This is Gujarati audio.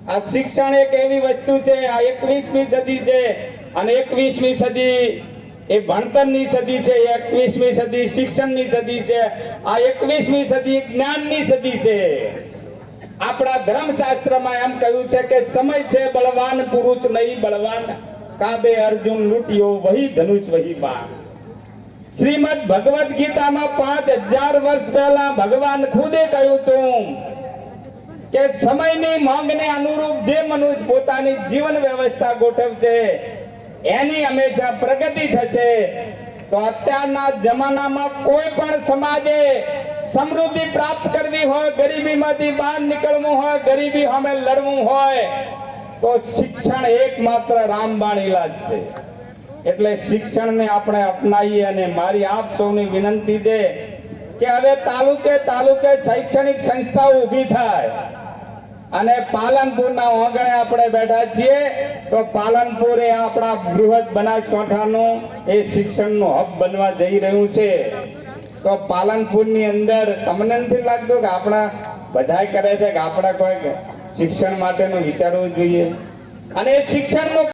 આ શિક્ષણ એક એવી વસ્તુ છે, આ 21મી સદી છે અને 21મી સદી એ ભણતરની સદી છે, 21મી સદી શિક્ષણની સદી છે, આ 21મી સદી જ્ઞાનની સદી છે। આપણા ધર્મશાસ્ત્રમાં એમ કહ્યું છે કે સમય છે બળવાન પુરુષ નહીં બળવાન, કાબે અર્જુન લૂંટ્યો વહી ધનુષ વહી બાણ। શ્રીમદ ભગવદ ગીતામાં 5000 વર્ષ પહેલા ભગવાન ખુદે કહ્યું હતું કે સમયની માંગને અનુરૂપ જે મનુષ્ય પોતાની જીવન વ્યવસ્થા ગોઠવશે એની હંમેશા પ્રગતિ થશે। તો અત્યારના જમાનામાં કોઈ પણ સમાજે સમૃદ્ધિ પ્રાપ્ત કરવી હોય, ગરીબીમાંથી બહાર નીકળવું હોય, ગરીબી સામે લડવું હોય તો શિક્ષણ એકમાત્ર રામબાણ ઇલાજ છે। એટલે શિક્ષણને આપણે અપનાવીએ અને મારી આપ સૌની વિનંતી છે કે હવે તાલુકે તાલુકે શૈક્ષણિક સંસ્થાઓ ઊભી થાય અને પાલનપુરના ઓગણે આપણે બેઠા છીએ તો પાલનપુર એ આપણા બૃહદ બનાસકાંઠાનું એ શિક્ષણનું હબ બનવા જઈ રહ્યું છે। તો પાલનપુરની અંદર તમને નથી લાગતું કે આપણા બધાય કરે છે કે આપણે કોઈ શિક્ષણ માટેનું વિચારવું જોઈએ અને શિક્ષણનું